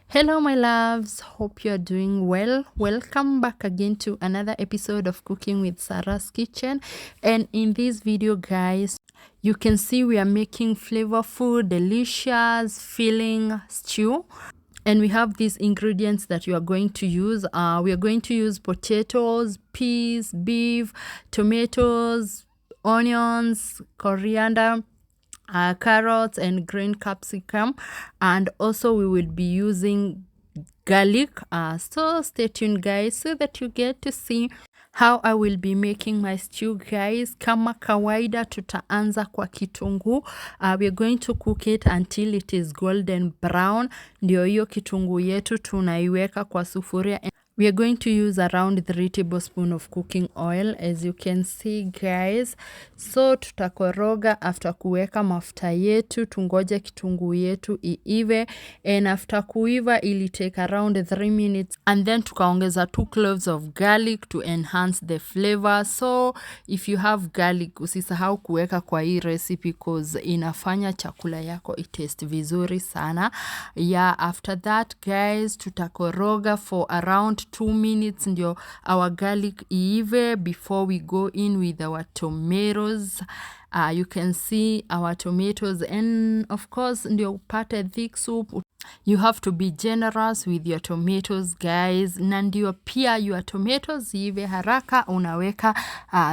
Hello my loves, hope you're doing well. Welcome back again to another episode of Cooking with Sarah's Kitchen. And in this video guys, you can see we are making flavorful, delicious, filling stew. And we have these ingredients that you are going to use. We are going to use potatoes, peas, beef, tomatoes, onions, coriander, carrots and green capsicum, and also we will be using garlic. So stay tuned guys so that you get to see how I will be making my stew guys. Kama kawaida tutaanza kwa kitunguu. We are going to cook it until it is golden brown. Ndio hiyo kitunguu yetu tunaiweka kwa sufuria. We are going to use around 3 tablespoons of cooking oil, as you can see guys. So tutakoroga after kuweka mafuta yetu, tungoje kitunguu yetu iive, and after kuiva ili take around 3 minutes, and then tukaongeza 2 cloves of garlic to enhance the flavor. So if you have garlic, usisahau kuweka kwa hii recipe because inafanya chakula yako itaste vizuri sana. Yeah, after that guys, tutakoroga for around 2 minutes ndio our garlic iive before we go in with our tomatoes. You can see our tomatoes, and of course ndio upate thick soup, you have to be generous with your tomatoes guys. Na ndio pia your tomatoes iive haraka unaweka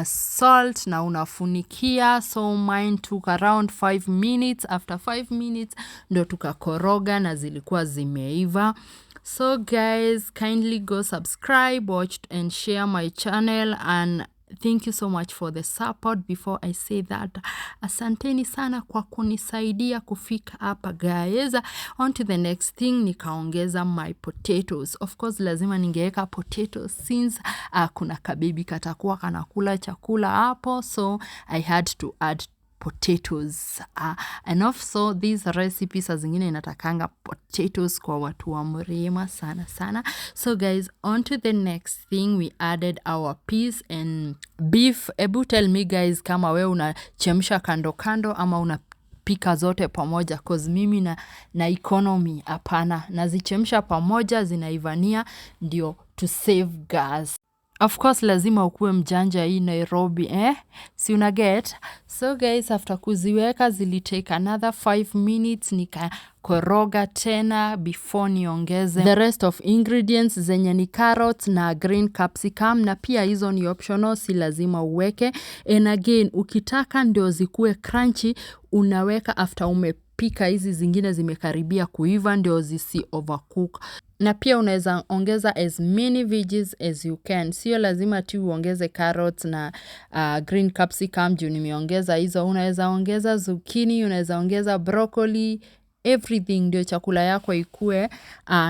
salt na unafunikia. So mine took around 5 minutes. After 5 minutes ndio tukakoroga na zilikuwa zimeiva. So guys, kindly go subscribe, watch and share my channel, and thank you so much for the support. Before I say that, asanteni sana kwa kunisaidia kufika hapa guys. On to the next thing, nikaongeza my potatoes. Of course lazima ningeweka potatoes since kuna kabibi katakuwa kanakula chakula hapo, so I had to add potatoes. And also these recipes saa zingine inatakanga potatoes kwa watu wa mrema sana sana. So guys, on to the next thing, we added our peas and beef. Ebu tell me guys kama we unachemsha kando kando ama unapika zote pamoja, cause mimi na economy hapana, nazichemsha pamoja zinaivania ndio to save gas. Of course lazima ukue mjanja hii Nairobi, si una get? So guys, after kuziweka zili take another 5 minutes, nikakoroga tena before niongeze the rest of ingredients zenye ni carrots na green capsicum, na pia hizo ni optional, si lazima uweke. And again, ukitaka ndio zikue crunchy unaweka after umepika hizi zingine zimekaribia kuiva ndio zisi overcook. Na pia unaweza ongeza as many veggies as you can. Sio lazima tu uongeze carrots na green capsicum juu nimeongeza hizo. Unaweza ongeza zucchini, unaweza ongeza broccoli, everything ndio chakula yako ikue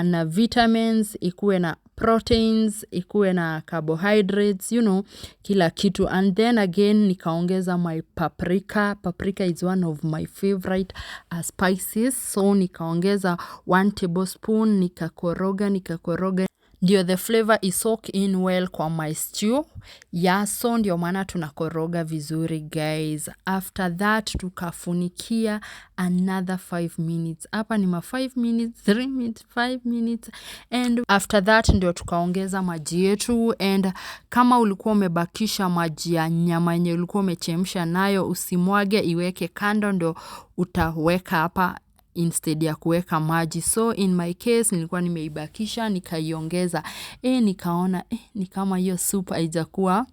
na vitamins, ikue na proteins, ikue na carbohydrates, you know, kila kitu. And then again nikaongeza my paprika. Paprika is one of my favorite spices. So nikaongeza 1 tablespoon, nikakoroga ndio the flavor is soak in well kwa my stew. Yeah, so ndio maana tunakoroga vizuri guys. After that tukafunikia another 5 minutes. Hapa ni 5 minutes, 3 minutes, 5 minutes. And after that ndio tukaongeza maji yetu. And kama ulikuwa umebakisha maji ya nyama yenye ulikuwa umechemsha nayo, usimwage, iweke kando ndio utaweka hapa instead ya kuweka maji. So in my case nilikuwa nimeibakisha nikaiongeza. Nikaona ni kama hiyo soup haijakuwa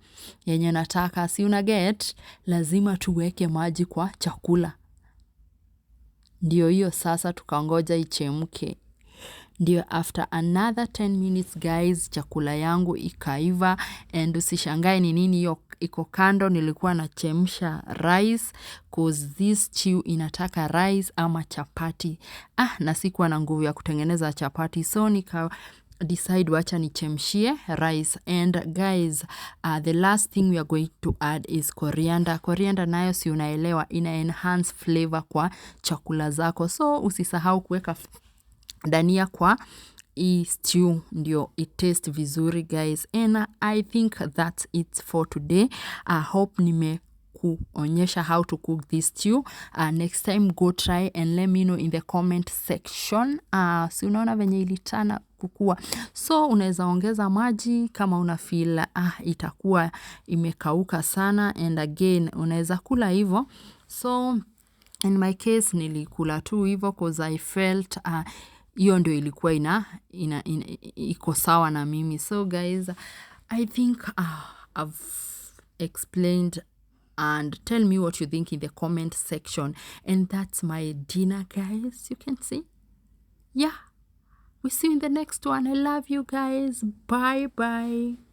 yenye nataka. Si una get? Lazima tuweke maji kwa chakula. Ndio hiyo sasa tukangoja ichemke. Ndio after another 10 minutes guys, chakula yangu ikaiva. And usishangae ni nini hiyo iko kando, nilikuwa nachemsha rice cause this stew inataka rice ama chapati. Na sikuwa na nguvu ya kutengeneza chapati, so nika decide wacha nichemshie rice. And guys, the last thing we are going to add is coriander. Coriander nayo si unaelewa ina enhance flavor kwa chakula zako, so usisahau kuweka dania kwa stew ndio it taste vizuri guys. And I think that's it for today. I hope kuonyesha how to cook this stew. Next time go try and let me know in the comment section. Si unaona venye ilitana kukua. So unaweza ongeza maji kama una feel itakuwa imekauka sana, and again unaweza kula hivyo. So in my case nilikula tu hivyo cause I felt hiyo ndio ilikuwa iko sawa na mimi. So guys, I think I've explained, and tell me what you think in the comment section. And that's my dinner, guys. You can see. Yeah. We see you in the next one. I love you guys. Bye bye.